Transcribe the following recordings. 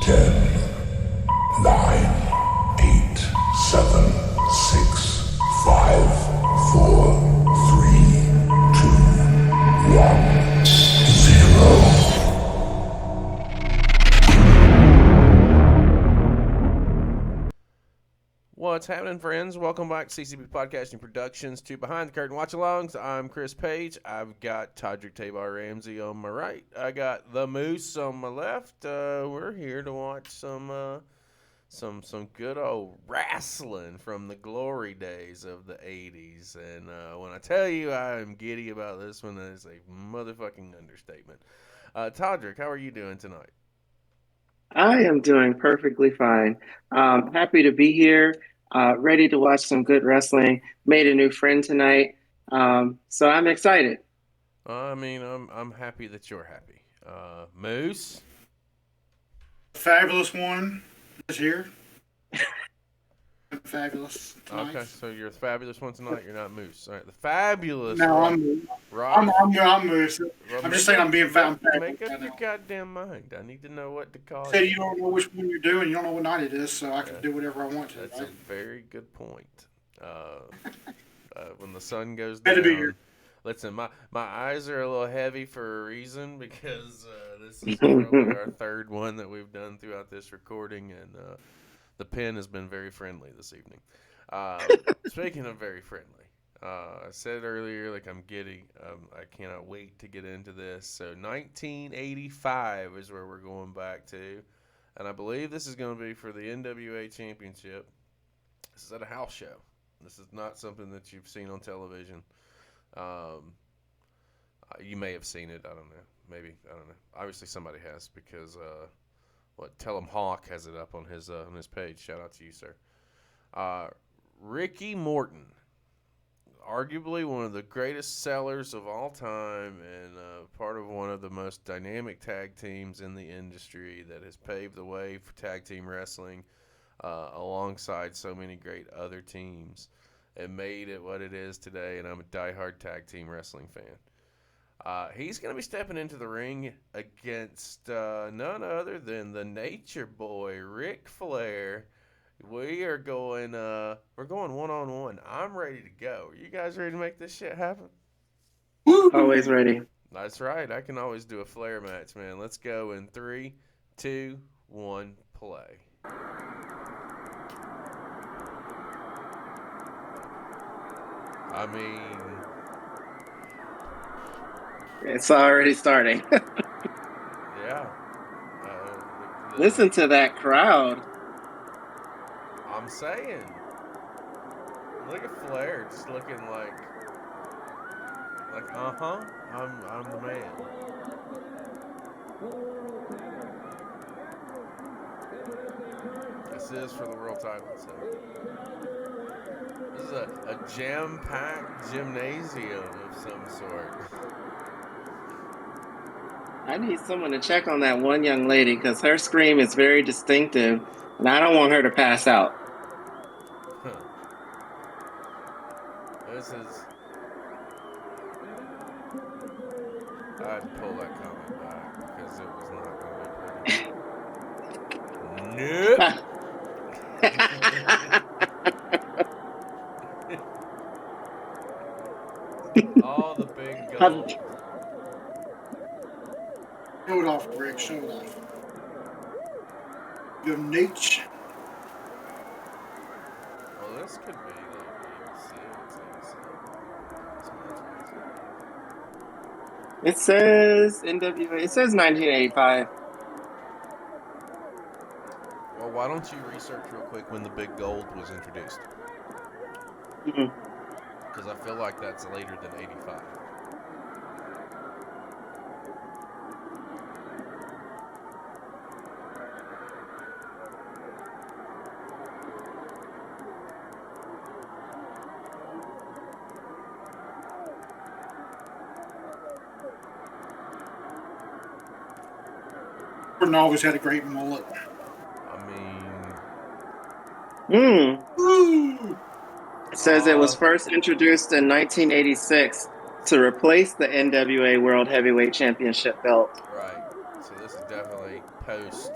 10, 9, 8, 7, 6, 5, 4, 3, 2, 1, 0. What's happening, friends? Welcome back to CCP Podcasting Productions to Behind the Curtain Watch-Alongs. I'm Chris Page. I've got Todrick Ramsey on my right. I got the Moose on my left. We're here to watch some good old wrestling from the glory days of the 80s. And when I tell you I am giddy about this one, that is a motherfucking understatement. Todrick, how are you doing tonight? I am doing perfectly fine. Happy to be here. Ready to watch some good wrestling. Made a new friend tonight, so I'm excited. I'm happy that you're happy. Moose? Fabulous one is here. Fabulous tonight. Okay, so you're the fabulous one tonight. You're not Moose. All right, the fabulous. No, Rob. I'm Moose. Well, I'm just saying I'm being fat. Make up your goddamn mind. I need to know what to call Say you. you don't know which one you're doing. You don't know what night it is, so I can do whatever I want to. That's right? a very good point. When the sun goes Had to be down. here. Listen, my eyes are a little heavy for a reason because this is probably our third one that we've done throughout this recording, and the pen has been very friendly this evening. Speaking of very friendly, I said earlier, like, I'm giddy. I cannot wait to get into this. So 1985 is where we're going back to, and I believe this is going to be for the NWA Championship. This is at a house show. This is not something that you've seen on television. You may have seen it. I don't know. Maybe. I don't know. Obviously somebody has because Tell 'em Hawk has it up on his page. Shout out to you, sir. Rick Morton, arguably one of the greatest sellers of all time and part of one of the most dynamic tag teams in the industry that has paved the way for tag team wrestling alongside so many great other teams and made it what it is today, and I'm a diehard tag team wrestling fan. He's going to be stepping into the ring against none other than the Nature Boy, Ric Flair. We are going, we're going one-on-one. I'm ready to go. Are you guys ready to make this shit happen? Always ready. That's right. I can always do a Flair match, man. Let's go in 3, 2, 1, play. I mean, It's already starting. yeah. Listen to that crowd. I'm saying. Look at Flair, just looking like I'm the man. This is for the world title, so this is a jam-packed gymnasium of some sort. I need someone to check on that one young lady because her scream is very distinctive, and I don't want her to pass out. This is. I'd pull that comment back because it was not going to be pretty. Nope. All the big gold. Show it off, Rick. Show it off. Your niche. Well, this could be like 86, 87. It says NWA. It says 1985. Well, why don't you research real quick when the big gold was introduced? Because I feel like that's later than 85. Jordan always had a great mullet. It says it was first introduced in 1986 to replace the NWA World Heavyweight Championship belt. Right. So this is definitely post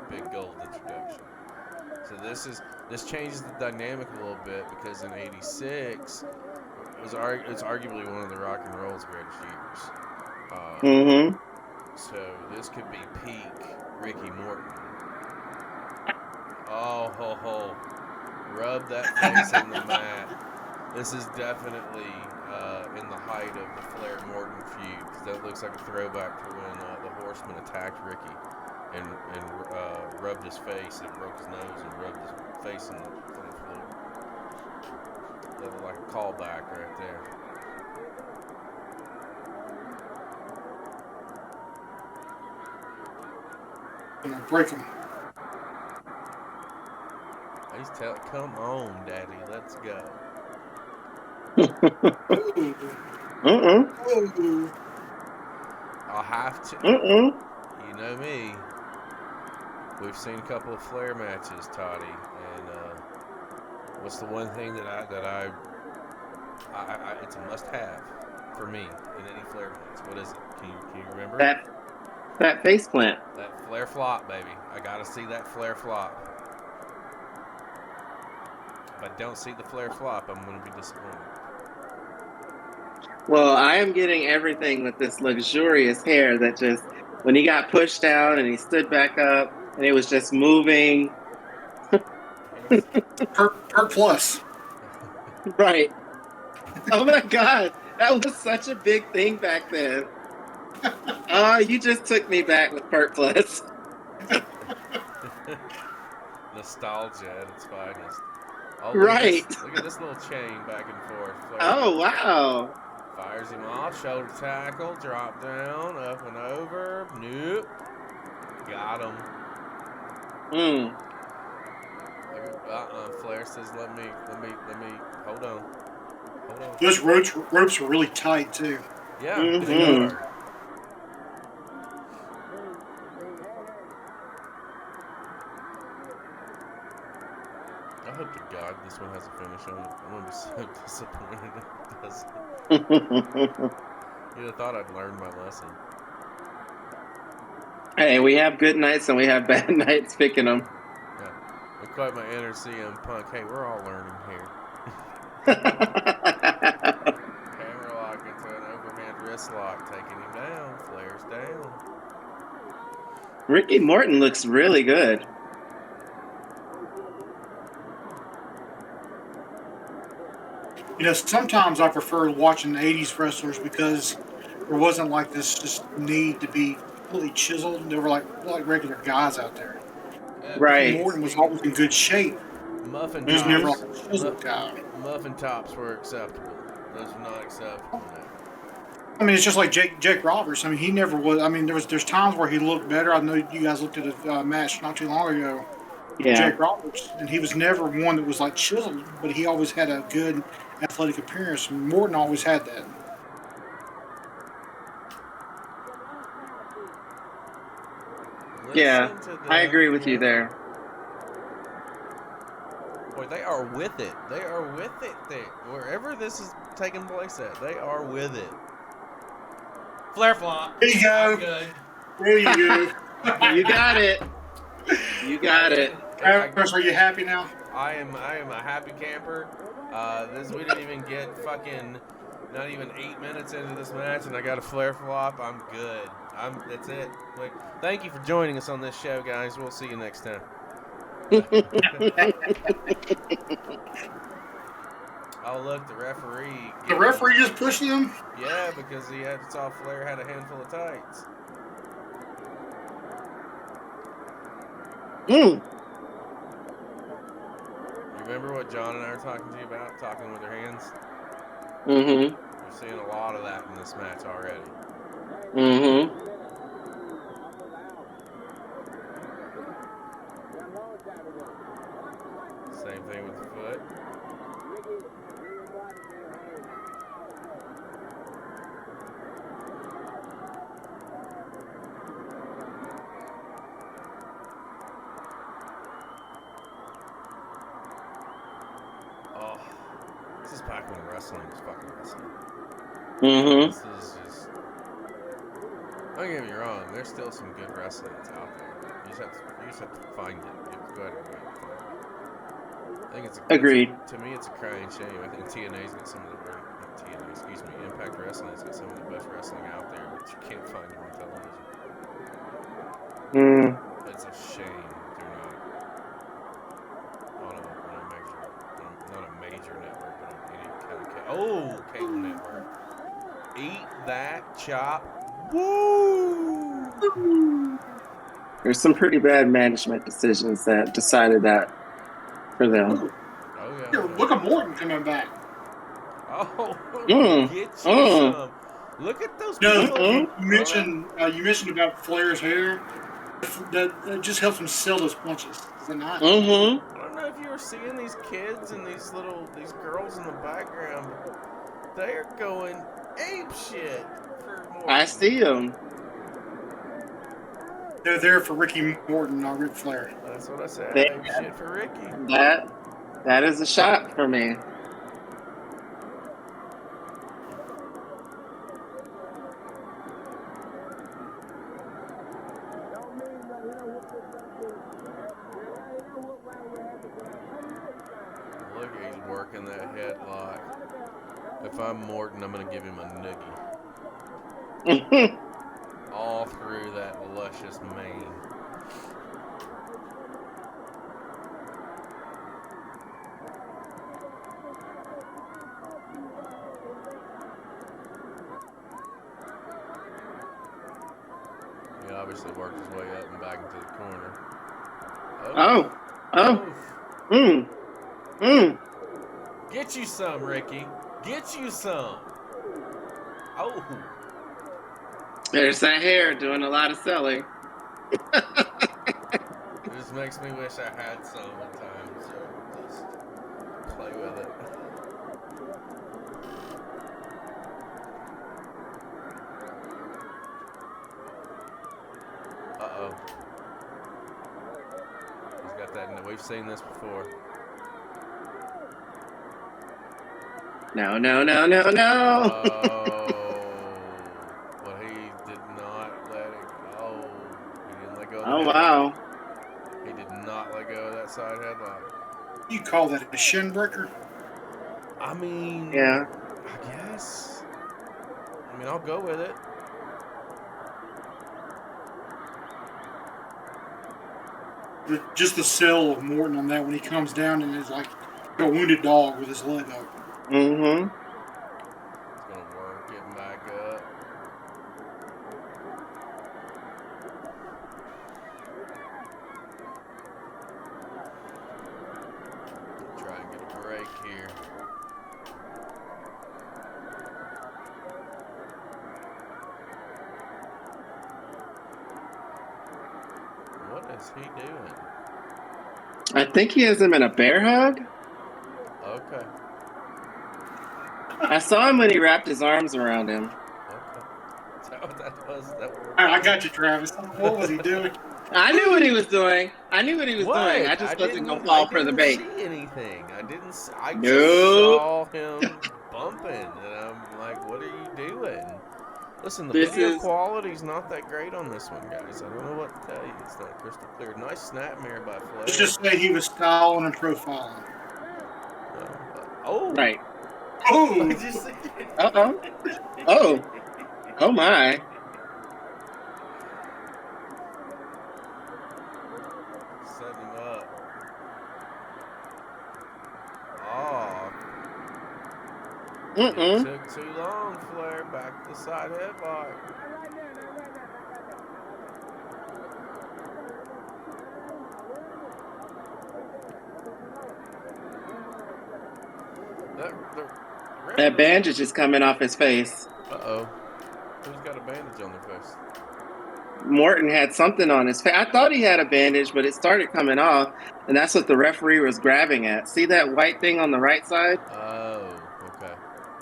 big gold introduction. So this changes the dynamic a little bit because in '86 it's arguably one of the rock and roll's greatest years. Mm-hmm. So this could be peak Ricky Morton. Oh ho ho! Rub that face on the mat. This is definitely in the height of the Flair Morton feud because that looks like a throwback to when the Horseman attacked Ricky and rubbed his face and broke his nose and rubbed his face on the floor. That looked like a callback right there. I'm gonna break him. He's come on, Daddy, let's go. Ooh. I'll have to. Mm-mm. You know me. We've seen a couple of Flair matches, Toddy, and what's the one thing that I it's a must-have for me in any Flair match? What is it? Can you remember? That face plant. That Flair flop, baby. I gotta see that Flair flop. If I don't see the Flair flop, I'm gonna be disappointed. Well, I am getting everything with this luxurious hair that just, when he got pushed out and he stood back up and it was just moving. Per plus. Right. Oh my God. That was such a big thing back then. You just took me back with Pert Plus. Nostalgia at its finest. Oh, Right. Look at this little chain back and forth. Flair Oh, wow. fires him off, shoulder tackle, drop down, up and over. Nope. Got him. Flair says, let me, hold on. Those ropes were really tight too. Yeah, Mhm. they are. I hope to God this one has a finish on it. I'm going to be so disappointed if it doesn't. You'd have thought I'd learned my lesson. Hey, we have good nights and we have bad nights picking them. Yeah. I quite my inner CM Punk. Hey, we're all learning here. Hammer lock into an overhand wrist lock, taking him down. Flair's down. Ricky Morton looks really good. You know, sometimes I prefer watching 80s wrestlers because there wasn't like this just need to be completely chiseled. They were like regular guys out there. Right. Morton was always in good shape. Muffin He was never like tops. a chiseled guy. Muffin tops were acceptable. Those were not acceptable now. I mean, it's just like Jake Roberts. I mean, he never was. I mean, there's times where he looked better. I know you guys looked at a match not too long ago. Yeah. Jake Roberts, and he was never one that was like chiseled, but he always had a good athletic appearance. Morton always had that. Yeah, I agree with you there. Boy, they are with it. They are with it there. Wherever this is taking place at, they are with it. Flair flop. There you go. Good. There you go. You got it. You got it. Chris, are you happy now? I am a happy camper. We didn't even get fucking not even 8 minutes into this match, and I got a Flair flop. I'm good. That's it. Like, thank you for joining us on this show, guys. We'll see you next time. Oh look, the referee. The referee just pushed him? Yeah, because he saw Flair had a handful of tights. Mm. You remember what John and I were talking to you about? Talking with their hands? Mm-hmm. We're seeing a lot of that in this match already. Mm-hmm. Same thing with the foot. Oh, this is back when wrestling was fucking wrestling. Mm-hmm. This is just... Don't get me wrong, there's still some good wrestling that's out there. You just just have to find it. You have to go ahead and find it. I think Agreed. To me, it's a crying shame. I think TNA's got some of the not TNA, excuse me, Impact Wrestling's got some of the best wrestling out there, but you can't find it on television. It's a shame they're not on a major network, but on any kind of cable network. Eat that chop. Woo! There's some pretty bad management decisions that decided that for them. Ooh. Oh yeah. Here, look at Morton coming back. Oh, get you some. Look at those people. You mentioned about Flair's hair. That just helps him sell those punches. Is it not? I don't know if you were seeing these kids and these girls in the background, but they are going ape shit for Morton. I see them. They're there for Ricky Morton, not Ric Flair. That's what I said. Ape shit for Ricky. That is a shot for me. Look, he's working that headlock. If I'm Morton, I'm going to give him a noogie. All through that luscious mane. He obviously worked his way up and back into the corner. Get you some, Ricky. Get you some. Oh. There's that hair doing a lot of selling. It just makes me wish I had some at times. So just play with it. Uh-oh. He's got that in the... We've seen this before. No. Oh. But he did not let it go. He didn't let go of the headlock. Wow. He did not let go of that side headlock. You call that a shin breaker? I mean... Yeah. I guess. I mean, I'll go with it. Just the sell of Morton on that when he comes down and is like a wounded dog with his leg up. It's gonna work, getting back up. Try and get a break here. What is he doing? I think he has him in a bear hug. Okay. I saw him when he wrapped his arms around him. Okay. Is that what that was? I got you, Travis. What was he doing? I knew what he was doing. I just wasn't going to fall for the bait. I didn't see anything. I just Nope. saw him bumping, and I'm like, what are you doing? Listen, the video quality's not that great on this one, guys. I don't know what to tell you. It's not crystal clear. Nice snapmare by Flair. Let's just say he was styling and profiling. Right. Oh! Oh my. Setting him up. It took too long, Flair. Back to the side headlock. That bandage is coming off his face. Uh-oh. Who's got a bandage on their face? Morton had something on his face. I thought he had a bandage, but it started coming off, and that's what the referee was grabbing at. See that white thing on the right side? Oh, okay.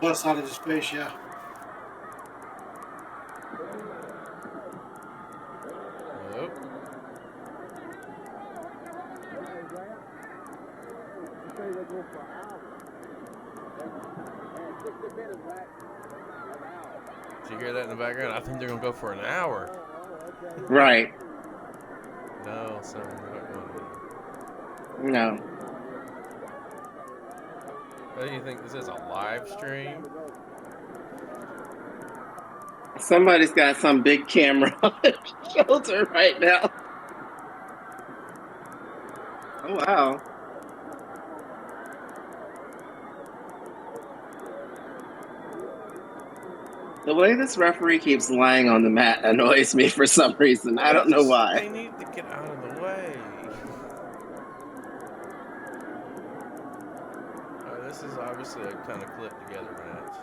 Left side of his face, yeah. Nope. Did you hear that in the background? I think they're going to go for an hour. Right. No. call sign. No. What do you think? This is a live stream? Somebody's got some big camera on their shoulder right now. Oh, wow. The way this referee keeps lying on the mat annoys me for some reason. I don't know why. They need to get out of the way. This is obviously a kind of clipped together match.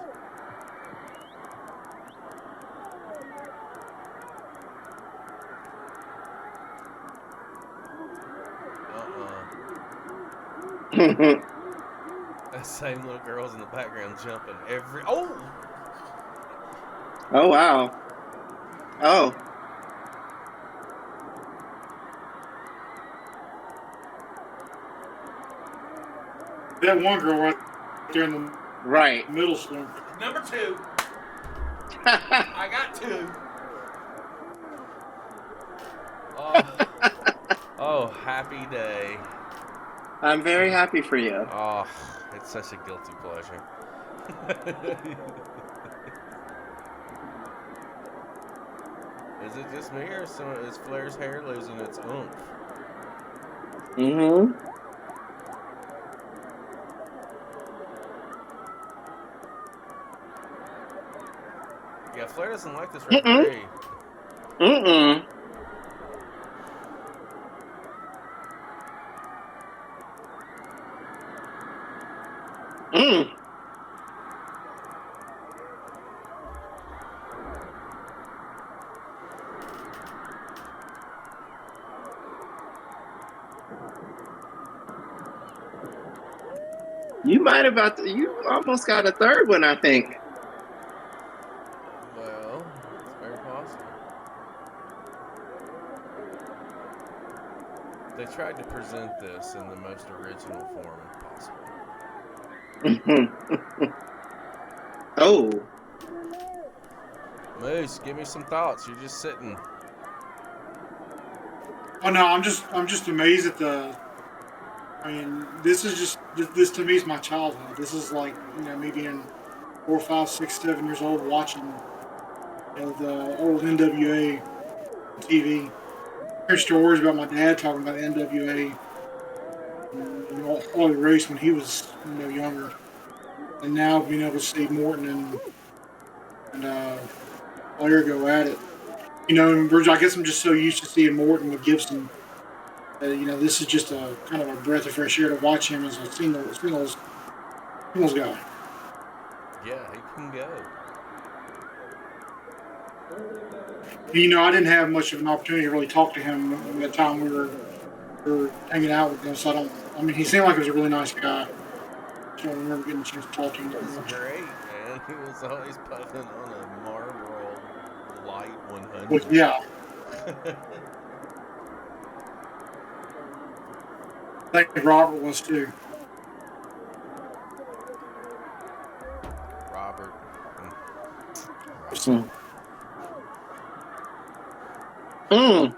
That same little girl's in the background jumping every. Oh! Oh, wow. Oh. That one girl right there in the middle school. Number 2. I got 2. Oh, happy day. I'm very happy for you. Oh, it's such a guilty pleasure. Is it just me, or is Flair's hair losing its oomph? Mm-hmm. Yeah, Flair doesn't like this referee. Mm-mm. Mm. You almost got a third one, I think. Well, it's very possible. They tried to present this in the most original form possible. Oh. Moose, give me some thoughts. You're just sitting. Oh no, I'm just amazed at the. I mean, this to me is my childhood. This is like, me being 4, 5, 6, 7 years old watching, the old NWA TV. Hear stories about my dad talking about NWA, and all the race when he was younger, and now being able to see Morton and Flair go at it. I guess I'm just so used to seeing Morton with Gibson. This is just a kind of a breath of fresh air to watch him as a singles guy. Yeah, he can go. I didn't have much of an opportunity to really talk to him at the time we were hanging out with him. So he seemed like he was a really nice guy. I don't remember getting a chance to talk to him. He was great, man. He was always puffing on a Marlboro Light 100. Well, yeah. I think Robert was too. Robert. Mm. Mm.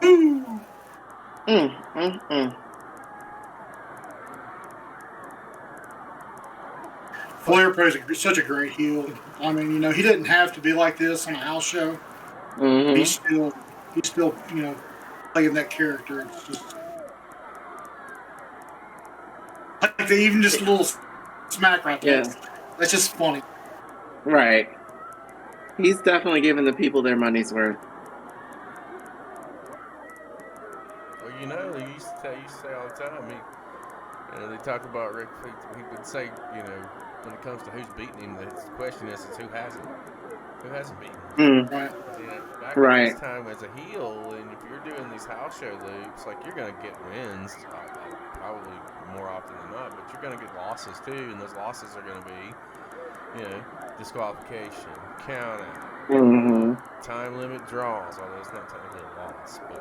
Mm. Mm. Mm. Flair plays such a great heel. I mean, he didn't have to be like this on a house show. Mm-hmm. He's still, playing that character. It's just like even just a little smack right there. Yeah. That's just funny. Right. He's definitely giving the people their money's worth. Well, they used to say all the time. They talk about Rick. He would say, when it comes to who's beating him, the question is who hasn't. Who hasn't beaten him? Mm. Right. Back Right. at this time as a heel, and if you're doing these house show loops, like, you're going to get wins, probably more often than not, but you're going to get losses too, and those losses are going to be, disqualification, count out, Mm-hmm. time limit draws, although it's not technically a loss, but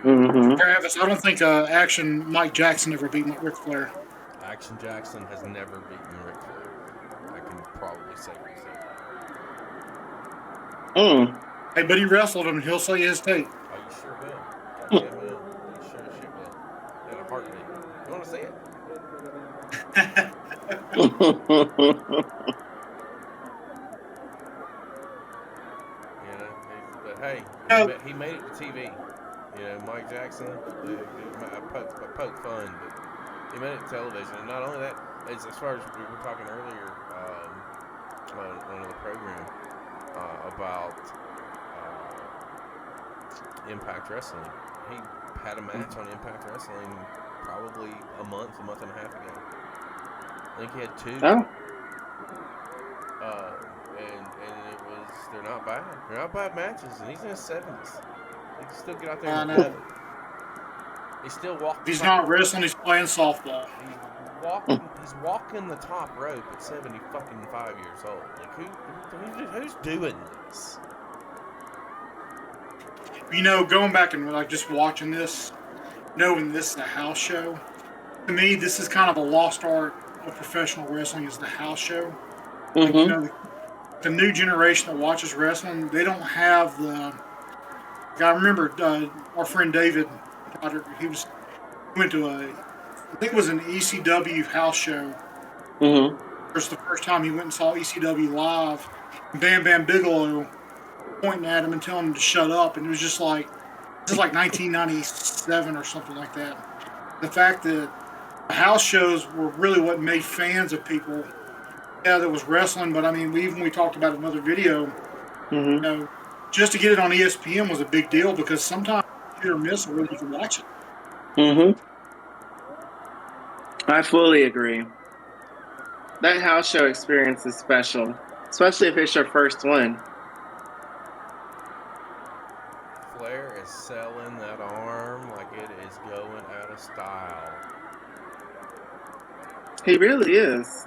Mm-hmm. Travis, I don't think Action Mike Jackson ever beat Ric Flair. Action Jackson has never beaten Ric Flair. I can probably safely say that. Mm. Hey, but he wrestled him, and he'll say his tape. Are you sure Yeah, man. You sure as shit will. In a heartbeat. You want to see it? You know, but hey, No, he made it to TV. You know, Mike Jackson, I poked fun, but he made it to television. And not only that, as far as we were talking earlier on one of the program about Impact Wrestling, he had a match on Impact Wrestling probably a month and a half ago. I think he had two. Oh, And it was, they're not bad. They're not bad matches, and he's in his 70s. He can still get out there I and know. love it. He still walks. If he's not wrestling, he's playing softball. He's walking the top rope at 75 years old. Like who's doing this? You know, going back and like just watching this, knowing this is a house show, to me, this is kind of a lost art of professional wrestling. Is the house show. Like, you know, the new generation that watches wrestling, they don't have the. Like, I remember our friend David. He went to I think it was an ECW house show. mm-hmm. It was the first time he went and saw ECW live. Bam Bam Bigelow pointing at him and telling him to shut up, and it was just like this is like 1997 or something like that. The fact that the house shows were really what made fans of people. Yeah, there was wrestling, but I mean, we talked about it in another video. You know, just to get it on ESPN was a big deal because sometimes hit or miss whether you can watch it. I fully agree. That house show experience is special, especially if it's your first one. Flair is selling that arm like it is going out of style. He really is.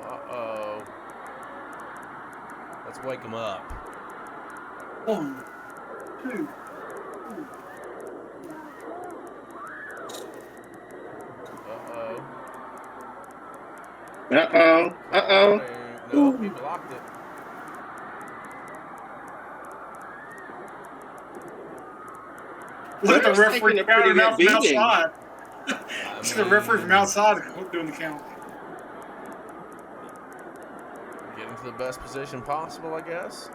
Uh-oh. Let's wake him up. 1, 2. Uh-oh. Uh-oh. Uh-oh. No, he blocked it. Look at the Flair's referee taking a pretty counting out good from beating. outside. See the referee from outside doing the count. Get into the best position possible, I guess.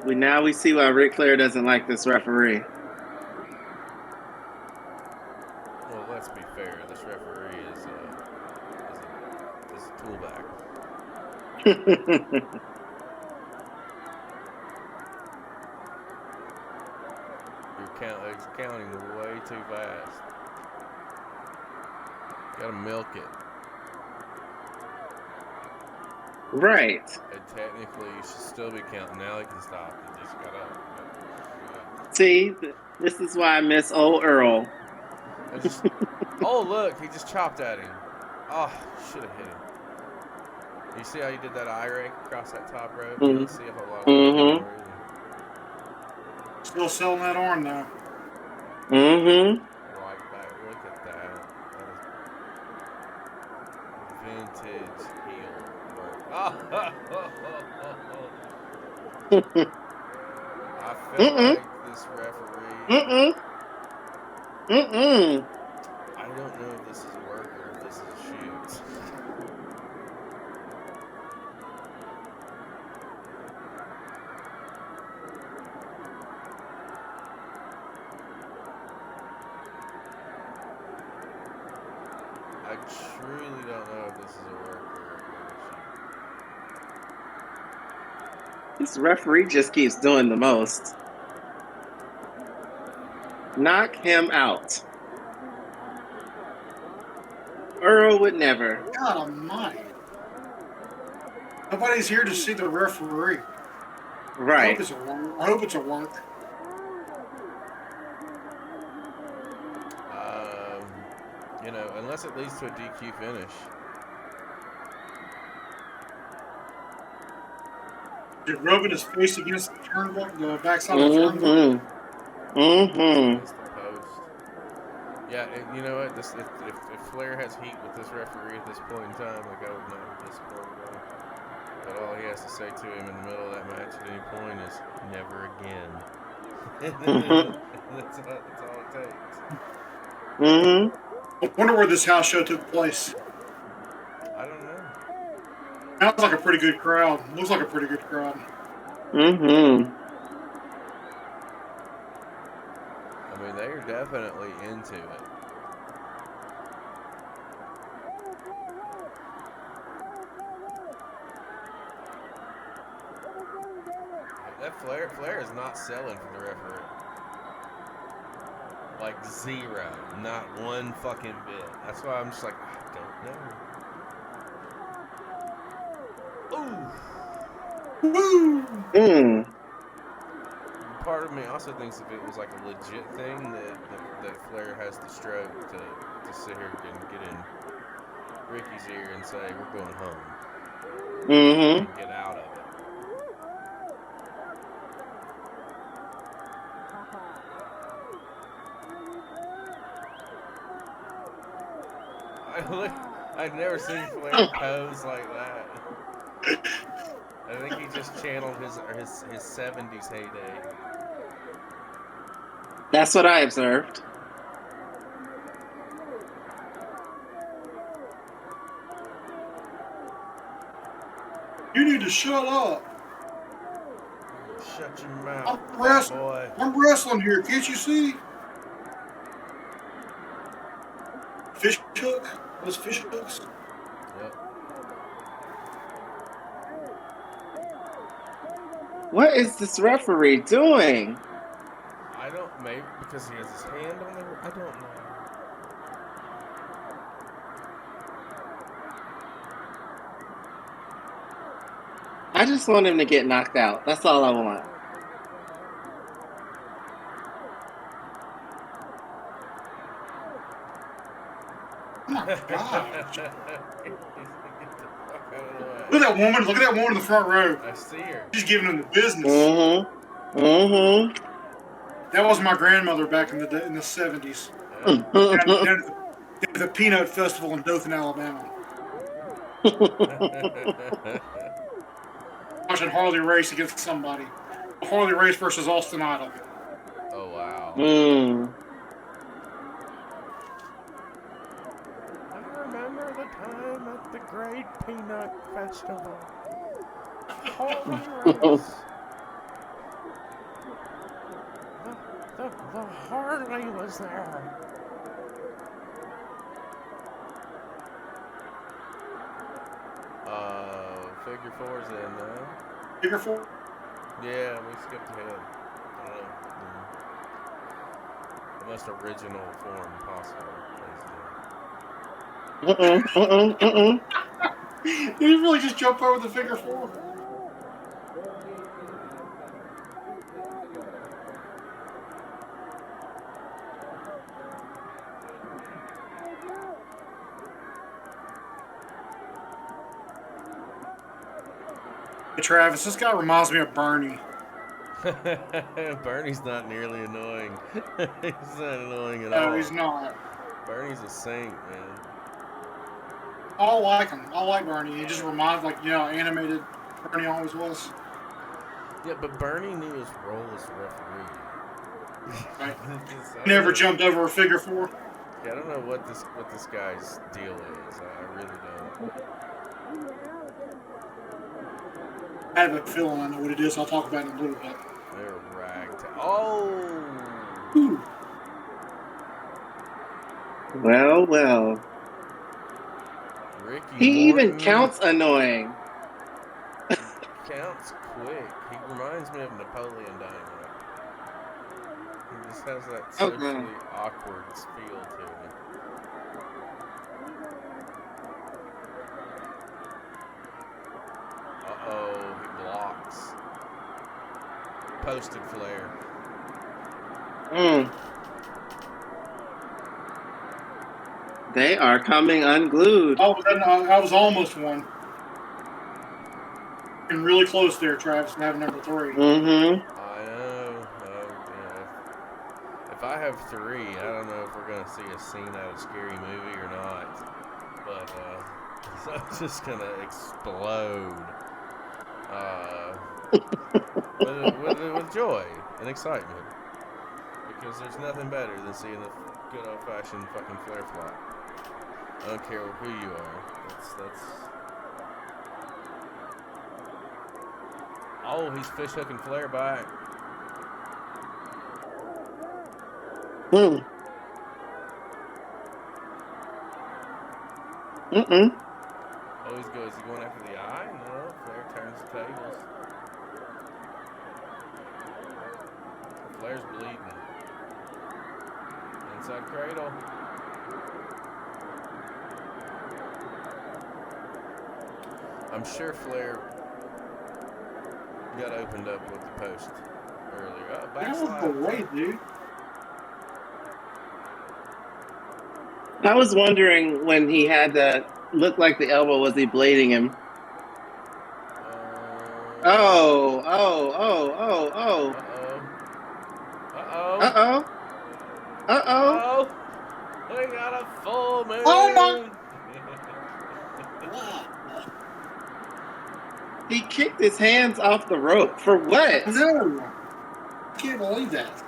We see why Ric Flair doesn't like this referee. Well, let's be fair. This referee is a toolback. It's counting way too fast. Gotta milk it. Right. And technically, you should still be counting. Now he can stop. He just got up. See, this is why I miss old Earl. Oh, look, he just chopped at him. Oh, should have hit him. You see how he did that eye rake across that top rope? You don't see a whole lot of Mm-hmm. Still selling that arm though. Mm-hmm. Right back. Look at that. That is vintage heel work. I feel like this referee. I don't know if this is a work or if this is a shoot. I truly don't know if this is a work or a shoot. This referee just keeps doing the most. Knock him out. Earl would never. God almighty. Nobody's here to see the referee. I Right. hope it's a work. I hope it's a work. You know, unless it leads to a DQ finish. Just rubbing his face against the turnbuckle, the backside of the turnbuckle. Against the post. Yeah, you know what? If Flair has heat with this referee at this point in time, like I would not be disappointed. has to say to him in the middle of that match at any point is never again. That's all it takes. Mm-hmm. I wonder where this house show took place. I don't know. Sounds like a pretty good crowd. Looks like a pretty good crowd. Mm-hmm. I mean, they are definitely into it. That Flair is not selling for the referee. Like zero. Not one fucking bit. That's why I'm just like, I don't know. Ooh. Woo! Mm. Part of me also thinks if it was like a legit thing that Flair has the stroke to sit here and get in Ricky's ear and say, we're going home. Mm-hmm. And get out of it. I've never seen Flair pose like that. I think he just channeled his 70s heyday. That's what I observed. You need to shut up. Shut your mouth, boy. I'm wrestling here. Can't you see? Fish hook? Those fish hooks? Yep. What is this referee doing? I don't, maybe because he has his hand on the, I don't know. I just want him to get knocked out. That's all I want. Oh my gosh. Get the fuck out of the way. Look at that woman. Look at that woman in the front row. I see her. She's giving him the business. Mm-hmm. Mm-hmm. That was my grandmother back in the 70s. Yeah. Down at the Peanut Festival in Dothan, Alabama. Watching Harley race against somebody. Harley race versus Austin Idol. Oh, wow. Mm. I remember the time at the Great Peanut Festival. Harley race. The Harley was there. Figure four's in now. Figure four? Yeah, we skipped ahead. I don't know. The most original form possible. Did he really just jump over the figure four? Hey, Travis, this guy reminds me of Bernie. Bernie's not nearly annoying. He's not annoying at No, all. he's not. Bernie's a saint, man. I like him. I like Bernie. He just reminds, like, you know, how animated Bernie always was. Yeah, but Bernie knew his role as referee. Right. Never jumped over a figure four. Yeah, I don't know what this guy's deal is. I really don't. I have a feeling I know what it is. I'll talk about it in a little bit. They're ragged. Oh! Ooh. Well, well. Ricky He Morton even counts annoying. counts quick. He reminds me of Napoleon Dynamite. He just has that socially awkward feel to him. Uh-oh, he blocks. Posted Flair. Mm. They are coming unglued. Oh, I was almost one. And really close there, Travis, to have number 3. Mm-hmm. I know. Yeah. If I have 3, I don't know if we're going to see a scene out of a Scary Movie or not. But, so it's just going to explode. with joy and excitement, because there's nothing better than seeing the good old-fashioned fucking Flair flop. I don't care who you are. That's. Oh, he's fish hooking Flair back. Mm. Mm-mm. Oh, is he going after the eye? No, Flair turns the tables. Flair's bleeding. Inside cradle. I'm sure Flair got opened up with the post earlier. Oh, That was the backslide. way, dude. I was wondering when he had that look like the elbow, was he blading him? Oh, oh, oh, oh, oh. Uh-oh. Uh-oh. Uh-oh. Uh-oh. We got a full moon. Oh my! Wow. He kicked his hands off the rope. For what? No, I can't believe that.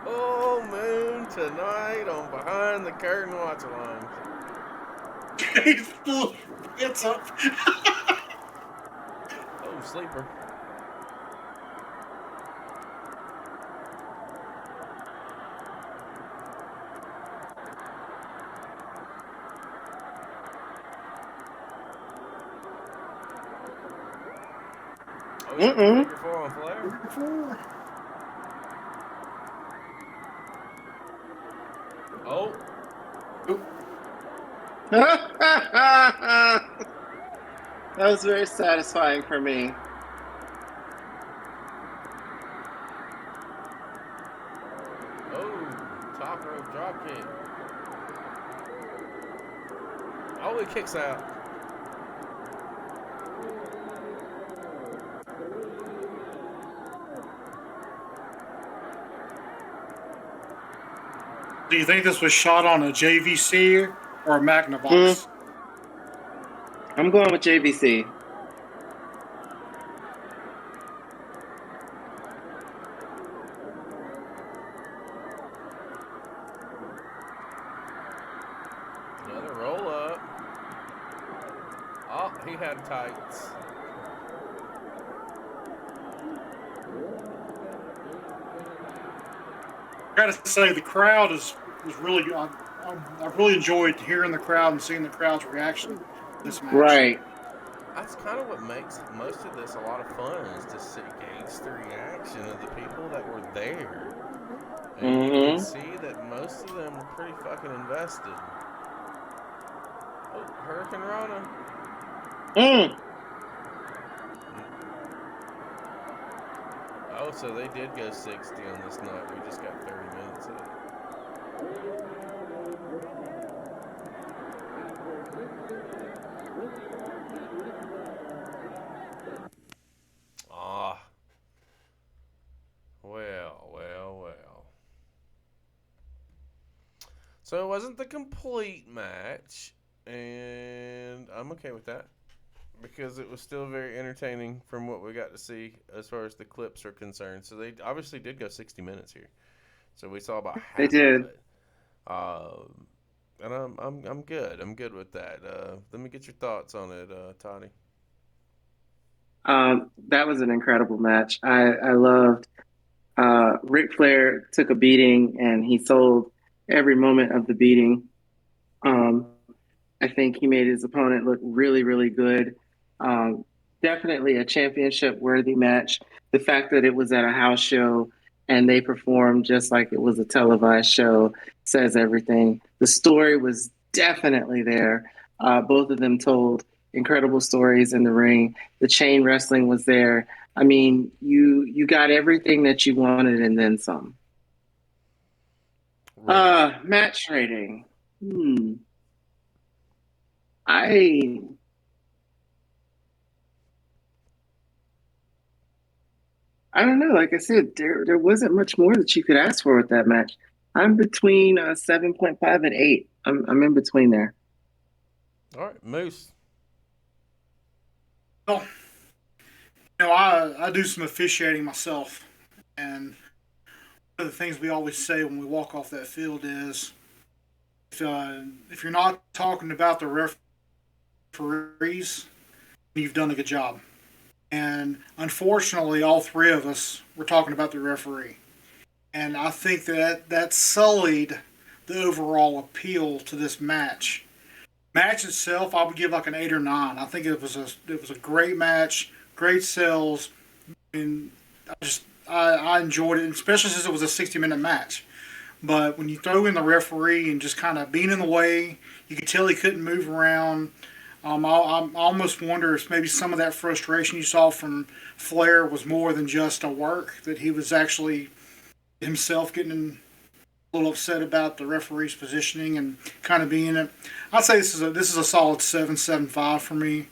Full moon tonight on Behind the Curtain Watch Along. He's full. It's up. Oh, sleeper. Oh, he's got the figure four on Flair. Oh. That was very satisfying for me. Oh, top rope drop kick. Oh, he kicks out. Do you think this was shot on a JVC or a Magnavox? I'm going with JVC. Another roll up. Oh, he had tights. I gotta say, the crowd was really. I really enjoyed hearing the crowd and seeing the crowd's reaction to this match. Right. That's kind of what makes most of this a lot of fun, is to gauge the reaction of the people that were there. And you can see that most of them were pretty fucking invested. Oh, Hurricane Rana. Oh, so they did go 60 on this night. We just got 30 minutes of it. Ah. Well. So it wasn't the complete match, and I'm okay with that, because it was still very entertaining from what we got to see as far as the clips are concerned. So they obviously did go 60 minutes here. So we saw about half They did. of it. And I'm good. I'm good with that. Let me get your thoughts on it, Toddy. That was an incredible match. I loved Ric Flair took a beating and he sold every moment of the beating. I think he made his opponent look really, really good. Definitely a championship worthy match. The fact that it was at a house show and they performed just like it was a televised show says everything. The story was definitely there. Both of them told incredible stories in the ring. The chain wrestling was there. I mean, you got everything that you wanted and then some. Right. Match rating. I don't know. Like I said, there wasn't much more that you could ask for with that match. I'm between 7.5 and 8. I'm in between there. All right, Moose. Well, I do some officiating myself, and one of the things we always say when we walk off that field is, if you're not talking about the referees, you've done a good job. And unfortunately, all three of us were talking about the referee, and I think that sullied the overall appeal to this match. Match itself, I would give like an 8 or 9. I think it was a great match, great sales, and I enjoyed it, especially since it was a 60-minute match. But when you throw in the referee and just kind of being in the way, you could tell he couldn't move around. I almost wonder if maybe some of that frustration you saw from Flair was more than just a work, that he was actually himself getting a little upset about the referee's positioning and kind of being it. I'd say this is a solid 7.75 for me,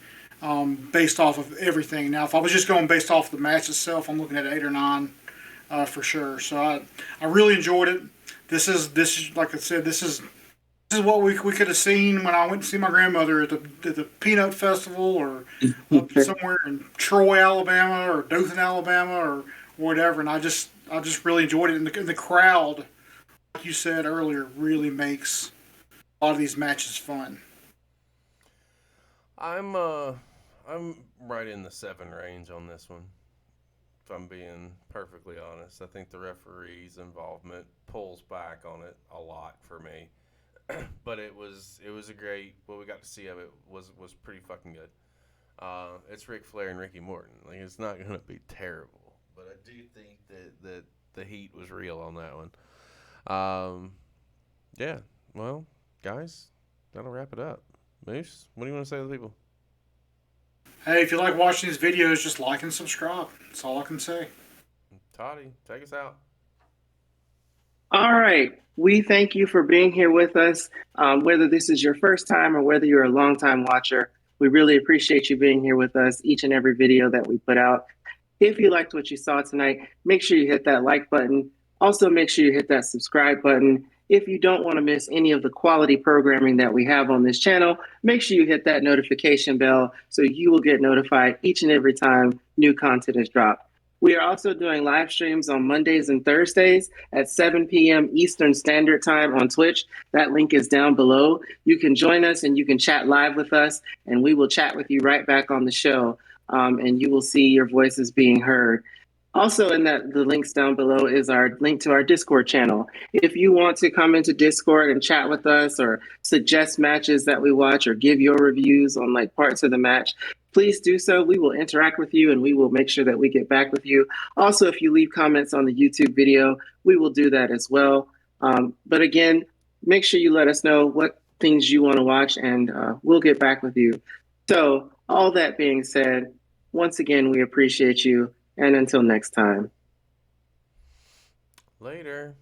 based off of everything. Now, if I was just going based off the match itself, I'm looking at 8 or 9 for sure. So I really enjoyed it. This is like I said, this is what we could have seen when I went to see my grandmother at the Peanut Festival, or up somewhere in Troy, Alabama, or Dothan, Alabama, or whatever. And I just really enjoyed it. And the crowd, like you said earlier, really makes a lot of these matches fun. I'm right in the 7 range on this one. If I'm being perfectly honest, I think the referee's involvement pulls back on it a lot for me. But it was a great. What we got to see of it was pretty fucking good. It's Ric Flair and Ricky Morton. Like, it's not gonna be terrible, but I do think that the heat was real on that one. Yeah. Well, guys, that'll wrap it up. Moose, what do you want to say to the people? Hey, if you like watching these videos, just like and subscribe. That's all I can say. Toddy, take us out. All right. We thank you for being here with us. Whether this is your first time or whether you're a longtime watcher, we really appreciate you being here with us each and every video that we put out. If you liked what you saw tonight, make sure you hit that like button. Also, make sure you hit that subscribe button. If you don't want to miss any of the quality programming that we have on this channel, make sure you hit that notification bell so you will get notified each and every time new content is dropped. We are also doing live streams on Mondays and Thursdays at 7 p.m. Eastern Standard Time on Twitch. That link is down below. You can join us and you can chat live with us, and we will chat with you right back on the show, and you will see your voices being heard. Also, in the links down below is our link to our Discord channel. If you want to come into Discord and chat with us, or suggest matches that we watch, or give your reviews on like parts of the match, please do so. We will interact with you and we will make sure that we get back with you. Also, if you leave comments on the YouTube video, we will do that as well. But again, make sure you let us know what things you want to watch, and we'll get back with you. So, all that being said, once again, we appreciate you. And until next time. Later.